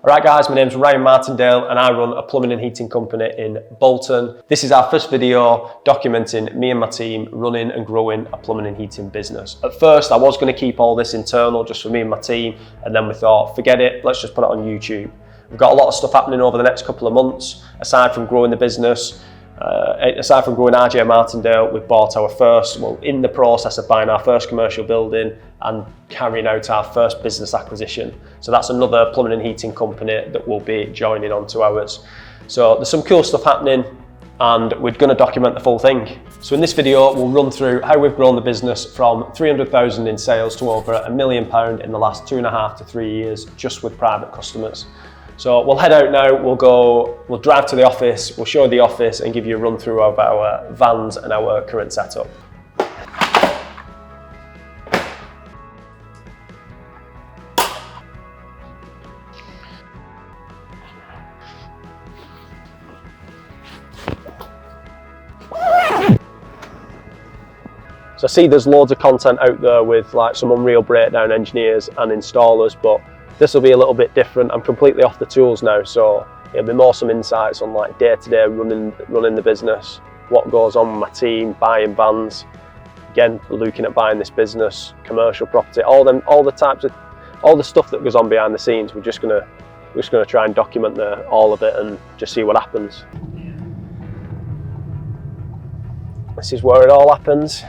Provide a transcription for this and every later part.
Alright guys, my name's Ryan Martindale and I run a plumbing and heating company in Bolton. This is our first video documenting me and my team running and growing a plumbing and heating business. At first I was going to keep all this internal just for me and my team, and then we thought, forget it, let's just put it on YouTube. We've got a lot of stuff happening over the next couple of months, aside from growing the business. Aside from growing RJ Martindale, we've bought our first, in the process of buying our first commercial building and carrying out our first business acquisition. So that's another plumbing and heating company that will be joining onto ours. So there's some cool stuff happening and we're going to document the full thing. So in this video, we'll run through how we've grown the business from 300,000 in sales to over £1 million in the last 2.5 to 3 years, just with private customers. So we'll head out now, we'll drive to the office, we'll show the office and give you a run through of our vans and our current setup. So I see there's loads of content out there with like some Unreal Breakdown engineers and installers, but this will be a little bit different. I'm completely off the tools now, so it'll be more some insights on like day-to-day running the business, what goes on with my team, buying vans, again looking at buying this business, commercial property, all the stuff that goes on behind the scenes. We're just gonna try and document all of it and just see what happens. This is where it all happens.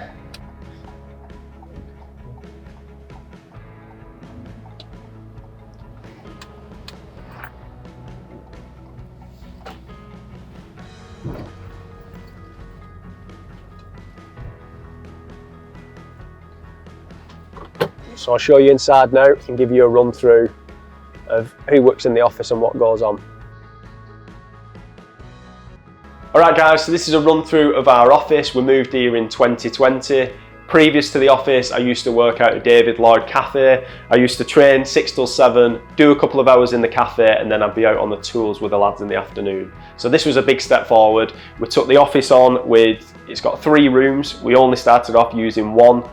So I'll show you inside now and give you a run through of who works in the office and what goes on. Alright guys, so this is a run through of our office. We moved here in 2020. Previous to the office, I used to work out at David Lloyd Cafe. I used to train 6 till 7, do a couple of hours in the cafe, and then I'd be out on the tools with the lads in the afternoon. So this was a big step forward. We took the office on it's got 3 rooms. We only started off using 1.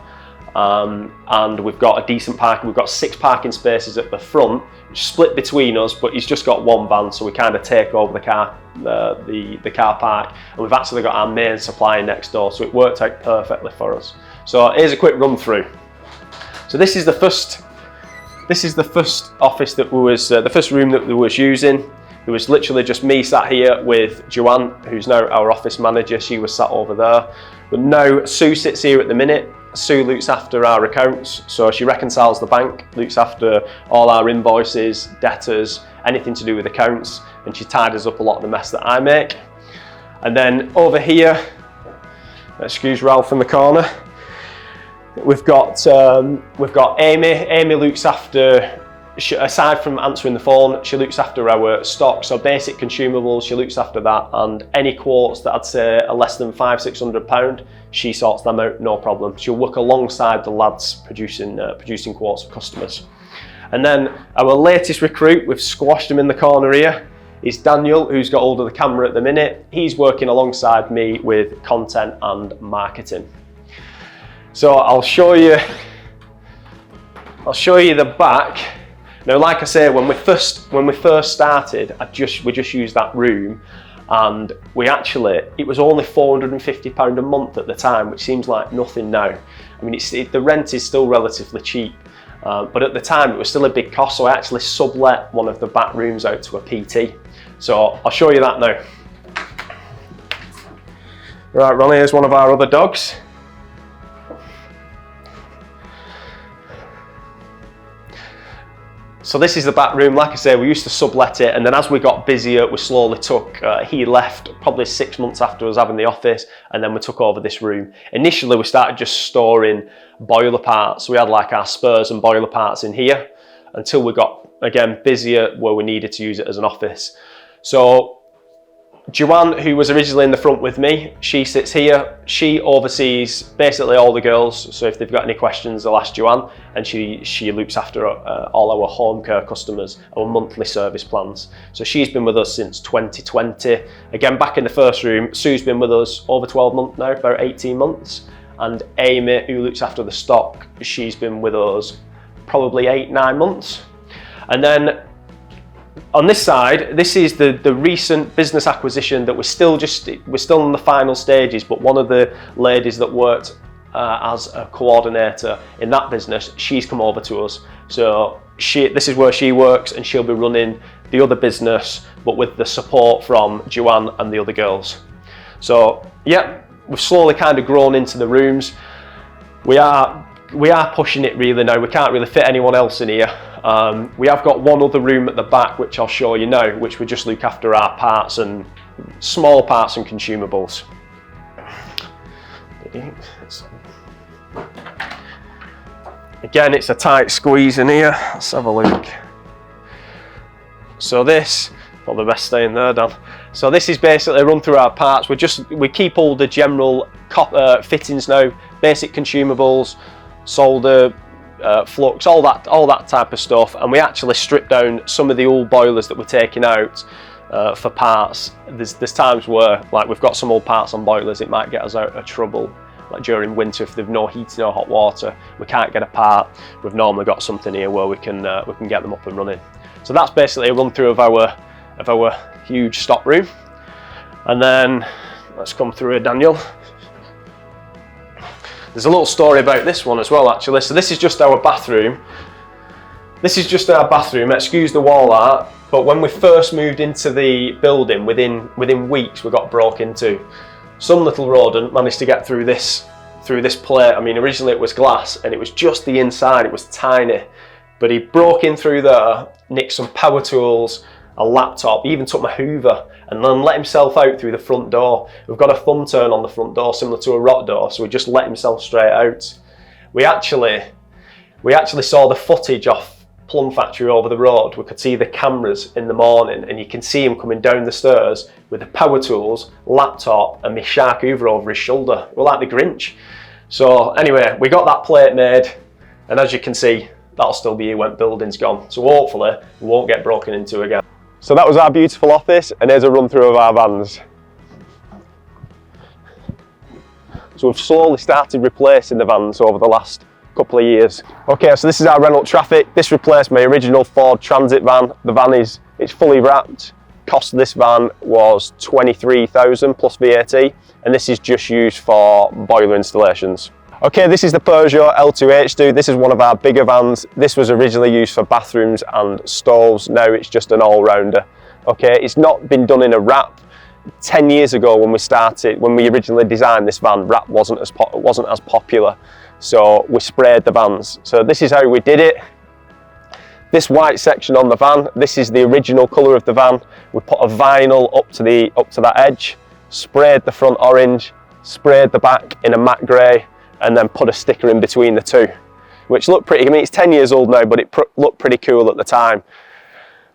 And we've got a decent parking. We've got 6 parking spaces at the front, which split between us, but he's just got 1 van, so we kind of take over the car park, and we've actually got our main supplier next door, so it worked out perfectly for us. So here's a quick run through. So this is the first office that the first room that we was using. It was literally just me sat here with Joanne, who's now our office manager. She was sat over there. But now Sue sits here at the minute. Sue looks after our accounts, so she reconciles the bank, looks after all our invoices, debtors, anything to do with accounts, and she tidies up a lot of the mess that I make. And then over here, excuse Ralph in the corner, we've got Amy. Amy looks after, aside from answering the phone, she looks after our stock, so basic consumables, she looks after that, and any quotes that I'd say are less than £500–600, she sorts them out, no problem. She'll work alongside the lads producing quotes for customers. And then our latest recruit, we've squashed him in the corner here, is Daniel, who's got hold of the camera at the minute. He's working alongside me with content and marketing. So I'll show you the back. Now, like I say, when we first started, we just used that room, and it was only £450 a month at the time, which seems like nothing now. I mean, the rent is still relatively cheap, but at the time it was still a big cost, so I actually sublet one of the back rooms out to a PT. So I'll show you that now. Right, Ronnie, here's one of our other dogs. So this is the back room. Like I say, we used to sublet it, and then as we got busier, we slowly he left probably 6 months after us having the office, and then we took over this room. Initially, we started just storing boiler parts. We had like our spares and boiler parts in here until we got, again, busier where we needed to use it as an office. So Joanne, who was originally in the front with me, she sits here. She oversees basically all the girls, so if they've got any questions, they'll ask Joanne, and she looks after all our home care customers, our monthly service plans. So she's been with us since 2020. Again, back in the first room, Sue's been with us over 12 months now, about 18 months. And Amy, who looks after the stock, she's been with us probably 8–9 months. And then On this side, this is the recent business acquisition that we're still in the final stages, but one of the ladies that worked as a coordinator in that business, she's come over to us. So this is where she works, and she'll be running the other business, but with the support from Joanne and the other girls. So yeah, we've slowly kind of grown into the rooms. We are pushing it really now. We can't really fit anyone else in here. We have got one other room at the back, which I'll show you now, which we just look after our parts and small parts and consumables. Again, it's a tight squeeze in here. Let's have a look. So this, probably best staying there, Dan. So this is basically run through our parts. We keep all the general fittings now, basic consumables, solder, flux, all that type of stuff, and we actually strip down some of the old boilers that we're taking out for parts. There's times where, like, we've got some old parts on boilers, it might get us out of trouble. Like during winter, if they've no heating or hot water, we can't get a part. We've normally got something here where we can get them up and running. So that's basically a run through of our huge stock room. And then let's come through here, Daniel. There's a little story about this one as well, actually. So this is just our bathroom. This is just our bathroom. Excuse the wall art, but when we first moved into the building, within weeks, we got broke into. Some little rodent managed to get through this plate. I mean, originally it was glass, and it was just the inside. It was tiny, but he broke in through there, nicked some power tools, a laptop, he even took my Hoover, and then let himself out through the front door. We've got a thumb turn on the front door, similar to a rock door, so he just let himself straight out. We actually saw the footage off Plum Factory over the road. We could see the cameras in the morning, and you can see him coming down the stairs with the power tools, laptop, and my Shark Hoover over his shoulder. We're like the Grinch. So anyway, we got that plate made, and as you can see, that'll still be here when building's gone. So hopefully we won't get broken into again. So that was our beautiful office, and here's a run through of our vans. So we've slowly started replacing the vans over the last couple of years. Okay, so this is our Renault Traffic. This replaced my original Ford Transit van. The van it's fully wrapped. Cost of this van was 23,000 plus VAT, and this is just used for boiler installations. Okay, this is the Peugeot L2H2. This is one of our bigger vans. This was originally used for bathrooms and stoves. Now it's just an all-rounder. Okay, it's not been done in a wrap. 10 years ago when we originally designed this van, wrap wasn't as popular. So we sprayed the vans. So this is how we did it. This white section on the van, this is the original colour of the van. We put a vinyl up to that edge, sprayed the front orange, sprayed the back in a matte grey, and then put a sticker in between the two, which looked pretty, I mean, it's 10 years old now, but it looked pretty cool at the time.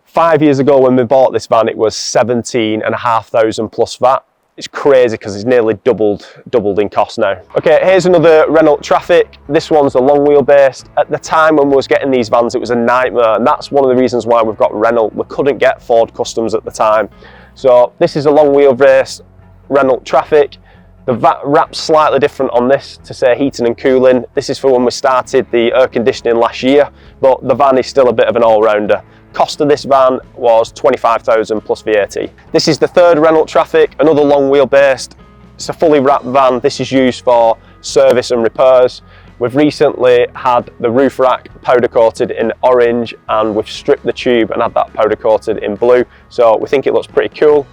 5 years ago when we bought this van, it was 17,500 plus VAT. It's crazy because it's nearly doubled in cost now. Okay, here's another Renault Traffic. This one's a long wheelbase. At the time when we was getting these vans, it was a nightmare, and that's one of the reasons why we've got Renault. We couldn't get Ford Customs at the time. So this is a long wheelbase Renault Traffic. The wrap's slightly different on this to say heating and cooling. This is for when we started the air conditioning last year, but the van is still a bit of an all-rounder. Cost of this van was 25,000 plus VAT. This is the third Renault Traffic, another long wheelbase. It's a fully wrapped van. This is used for service and repairs. We've recently had the roof rack powder coated in orange, and we've stripped the tube and had that powder coated in blue. So we think it looks pretty cool.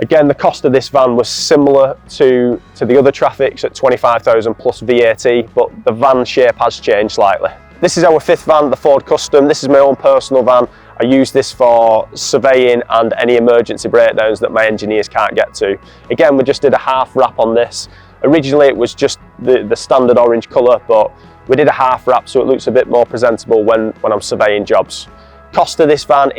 Again, the cost of this van was similar to the other Traffics at 25,000 plus VAT, but the van shape has changed slightly. This is our fifth van, the Ford Custom. This is my own personal van. I use this for surveying and any emergency breakdowns that my engineers can't get to. Again, we just did a half wrap on this. Originally it was just the standard orange colour, but we did a half wrap so it looks a bit more presentable when I'm surveying jobs. Cost of this van,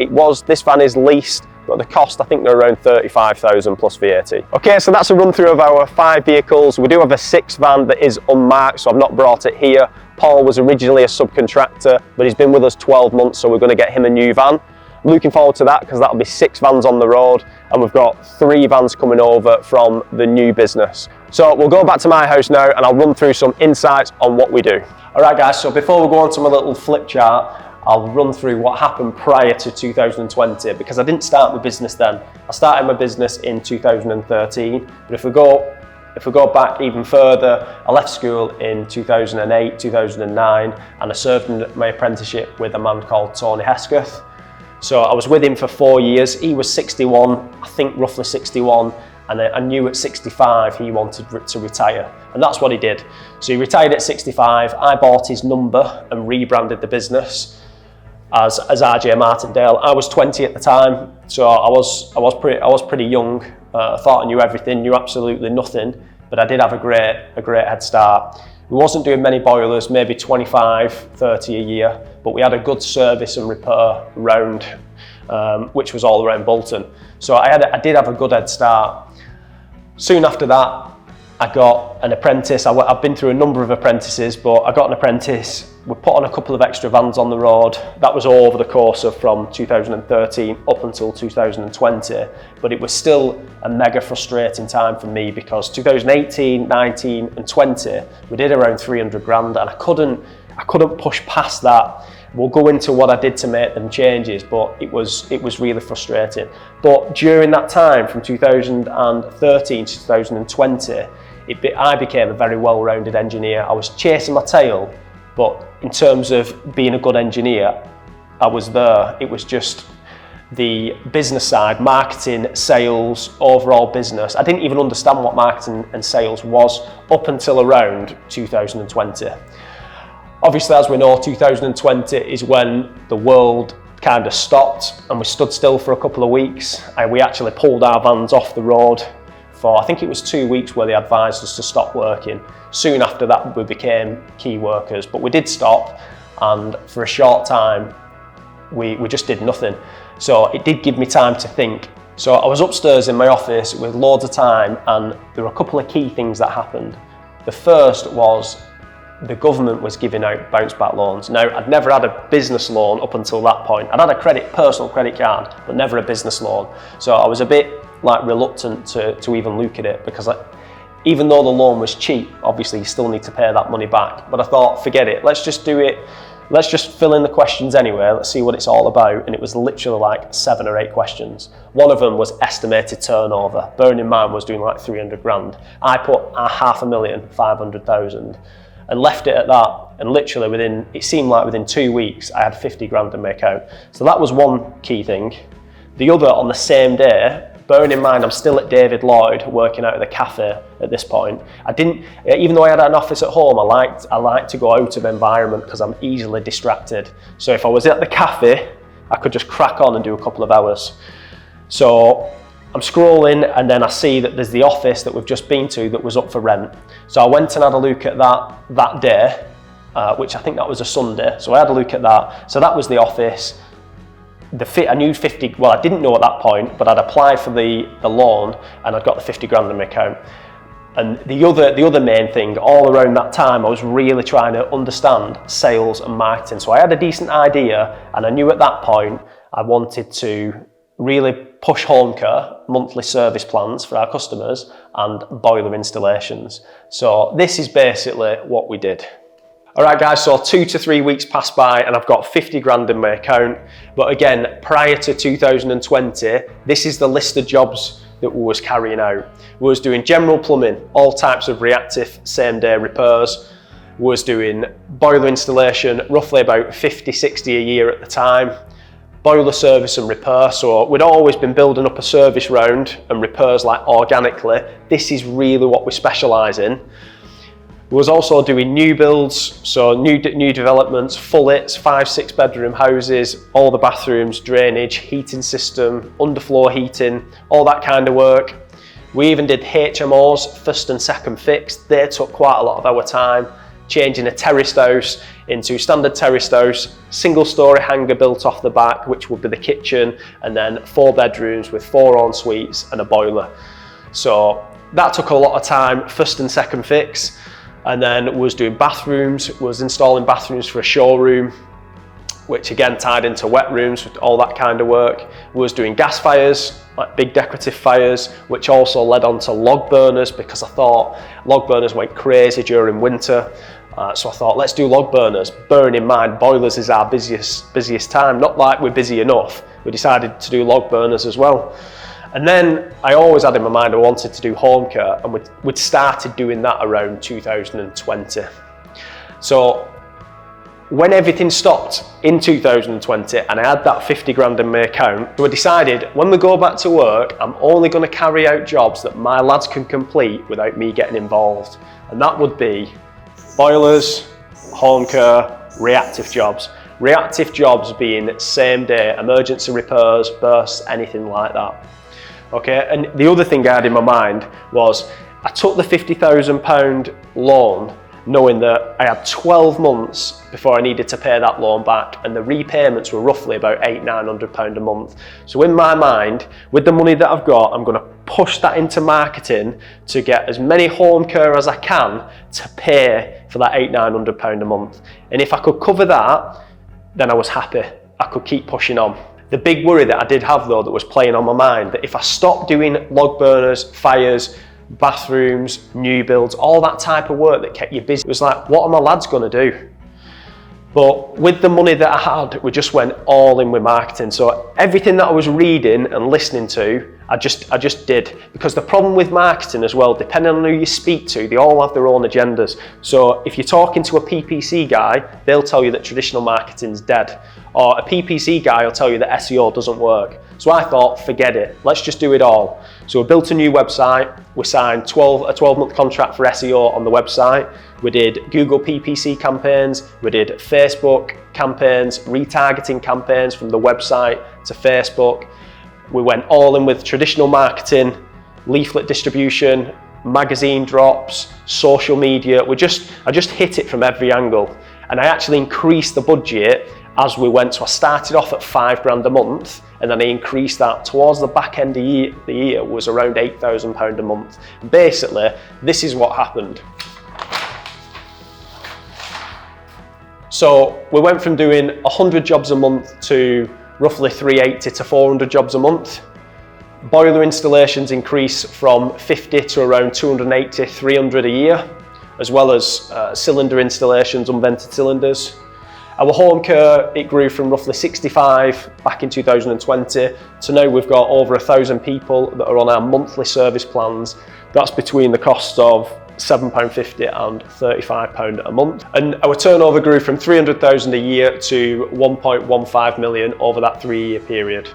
this van is leased, but the cost, I think they're around 35,000 plus VAT. Okay, so that's a run through of our 5 vehicles. We do have a 6th van that is unmarked, so I've not brought it here. Paul was originally a subcontractor, but he's been with us 12 months, so we're going to get him a new van. Looking forward to that because that'll be 6 vans on the road, and we've got 3 vans coming over from the new business. So we'll go back to my house now and I'll run through some insights on what we do. All right guys, so before we go on to my little flip chart, I'll run through what happened prior to 2020, because I didn't start my business then. I started my business in 2013, but if we go back even further, I left school in 2008, 2009, and I served my apprenticeship with a man called Tony Hesketh. So I was with him for 4 years. He was 61, I think roughly 61, and I knew at 65 he wanted to retire, and that's what he did. So he retired at 65. I bought his number and rebranded the business as RJ Martindale. I was 20 at the time, so I was pretty young. I thought I knew everything, knew absolutely nothing, but I did have a great head start. We wasn't doing many boilers, maybe 25, 30 a year, but we had a good service and repair round, which was all around Bolton. So I did have a good head start. Soon after that, I got an apprentice. I've been through a number of apprentices, but I got an apprentice. We put on a couple of extra vans on the road. That was all over the course of from 2013 up until 2020, but it was still a mega frustrating time for me, because 2018, 19 and 20, we did around 300 grand, and I couldn't push past that. We'll go into what I did to make them changes, but it was really frustrating. But during that time, from 2013 to 2020, I became a very well-rounded engineer. I was chasing my tail, but in terms of being a good engineer, I was there. It was just the business side, marketing, sales, overall business. I didn't even understand what marketing and sales was up until around 2020. Obviously, as we know, 2020 is when the world kind of stopped and we stood still for a couple of weeks. We actually pulled our vans off the road for, I think it was 2 weeks, where they advised us to stop working. Soon after that, we became key workers, but we did stop, and for a short time, we just did nothing. So it did give me time to think. So I was upstairs in my office with loads of time, and there were a couple of key things that happened. The first was the government was giving out bounce back loans. Now, I'd never had a business loan up until that point. I'd had a personal credit card, but never a business loan. So I was a bit reluctant to even look at it, because even though the loan was cheap, obviously you still need to pay that money back. But I thought, forget it, let's just do it. Let's just fill in the questions anyway, let's see what it's all about. And it was literally like 7 or 8 questions. One of them was estimated turnover. Bearing in mind, I was doing like 300 grand. I put 500,000, 500,000. And left it at that, and literally it seemed like within 2 weeks I had 50 grand in my account. So that was one key thing. The other, on the same day, bearing in mind I'm still at David Lloyd working out of the cafe at this point. Even though I had an office at home, I liked to go out of environment because I'm easily distracted. So if I was at the cafe, I could just crack on and do a couple of hours. So I'm scrolling, and then I see that there's the office that we've just been to that was up for rent. So I went and had a look at that day, which I think that was a Sunday. So I had a look at that. So that was the office. I knew 50, well, I didn't know at that point, but I'd applied for the loan, and I'd got the 50 grand in my account. And the other main thing, all around that time, I was really trying to understand sales and marketing. So I had a decent idea, and I knew at that point I wanted to really push home care, monthly service plans for our customers, and boiler installations. So this is basically what we did. All right guys, so 2 to 3 weeks passed by and I've got 50 grand in my account. But again, prior to 2020, this is the list of jobs that we was carrying out. We was doing general plumbing, all types of reactive same day repairs. We was doing boiler installation, roughly about 50, 60 a year at the time. Boiler service and repair, so we'd always been building up a service round and repairs like organically. This is really what we specialise in. We was also doing new builds, so new developments, full-its, 5-6 bedroom houses, all the bathrooms, drainage, heating system, underfloor heating, all that kind of work. We even did HMOs, first and second fix. They took quite a lot of our time, changing a terraced house into standard terraced house, single story hangar built off the back, which would be the kitchen, and then 4 bedrooms with 4 en suites and a boiler. So that took a lot of time, first and second fix. And then was doing bathrooms, was installing bathrooms for a showroom, which again tied into wet rooms, all that kind of work. Was doing gas fires, like big decorative fires, which also led on to log burners, because I thought log burners went crazy during winter. So I thought, let's do log burners. Bearing in mind, boilers is our busiest time. Not like we're busy enough. We decided to do log burners as well. And then I always had in my mind I wanted to do home care, and we'd started doing that around 2020. So when everything stopped in 2020 and I had that 50 grand in my account, so I decided when we go back to work, I'm only going to carry out jobs that my lads can complete without me getting involved. And that would be boilers, home care, reactive jobs. Reactive jobs being same day, emergency repairs, bursts, anything like that. Okay, and the other thing I had in my mind was I took the £50,000 loan knowing that I had 12 months before I needed to pay that loan back, and the repayments were roughly about £800–900 a month. So in my mind, with the money that I've got, I'm going to push that into marketing to get as many home care as I can to pay for that £800–900 a month. And if I could cover that, then I was happy. I could keep pushing on. The big worry that I did have though, that was playing on my mind, that if I stopped doing log burners, fires, bathrooms, new builds, all that type of work that kept you busy, it was like, what are my lads going to do? But with the money that I had, we just went all in with marketing. So everything that I was reading and listening to, I just did. Because the problem with marketing as well, depending on who you speak to, they all have their own agendas. So if you're talking to a PPC guy, they'll tell you that traditional marketing's dead. Or a PPC guy will tell you that SEO doesn't work. So I thought, forget it, let's just do it all. So we built a new website, we signed a 12-month contract for SEO on the website. We did Google PPC campaigns, we did Facebook campaigns, retargeting campaigns from the website to Facebook. We went all in with traditional marketing, leaflet distribution, magazine drops, social media. I just hit it from every angle. And I actually increased the budget as we went. So I started off at £5 grand a month, and then I increased that towards the back end of the year was around £8,000 a month. Basically, this is what happened. So we went from doing 100 jobs a month to roughly 380 to 400 jobs a month. Boiler installations increased from 50 to around 280, 300 a year, as well as cylinder installations, unvented cylinders. Our home care, it grew from roughly 65 back in 2020 to now we've got over 1,000 people that are on our monthly service plans. That's between the cost of £7.50 and £35 a month. And our turnover grew from 300,000 a year to 1.15 million over that 3-year period.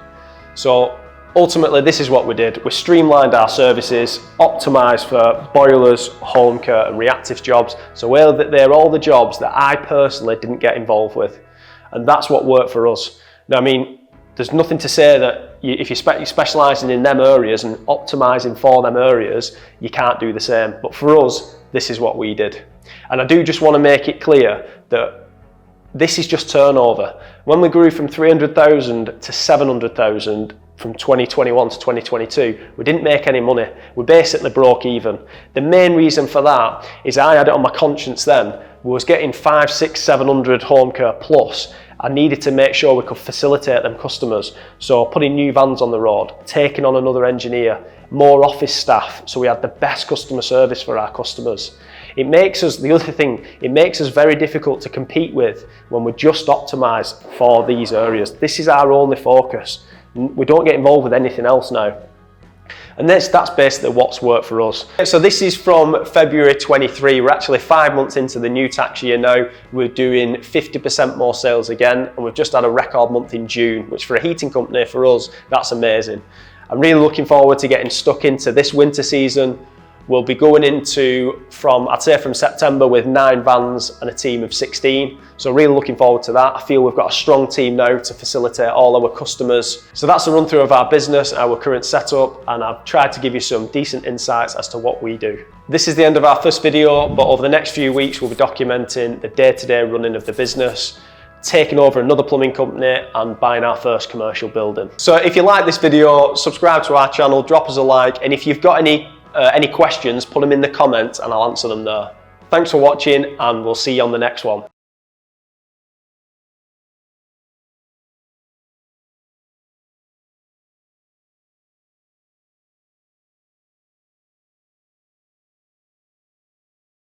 So ultimately, this is what we did. We streamlined our services, optimised for boilers, home care and reactive jobs. So they're all the jobs that I personally didn't get involved with. And that's what worked for us. Now, I mean, there's nothing to say that if you're specialising in them areas and optimising for them areas, you can't do the same. But for us, this is what we did. And I do just want to make it clear that this is just turnover. When we grew from 300,000 to 700,000, from 2021 to 2022, we didn't make any money. We basically broke even. The main reason for that is I had it on my conscience then. We was getting 500, 600, 700 home care plus. I needed to make sure we could facilitate them customers. So putting new vans on the road, taking on another engineer, more office staff, so we had the best customer service for our customers. It makes us, the other thing, it makes us very difficult to compete with when we just optimise for these areas. This is our only focus. We don't get involved with anything else now. And that's basically what's worked for us. So this is from February 23. We're actually 5 months into the new tax year now. We're doing 50% more sales again, and we've just had a record month in June, which for a heating company, for us, that's amazing. I'm really looking forward to getting stuck into this winter season. We'll be going into, I'd say from September with 9 vans and a team of 16. So really looking forward to that. I feel we've got a strong team now to facilitate all our customers. So that's a run through of our business, our current setup, and I've tried to give you some decent insights as to what we do. This is the end of our first video, but over the next few weeks, we'll be documenting the day-to-day running of the business, taking over another plumbing company and buying our first commercial building. So if you like this video, subscribe to our channel, drop us a like, and if you've got any questions, put them in the comments and I'll answer them there. Thanks for watching, and we'll see you on the next one.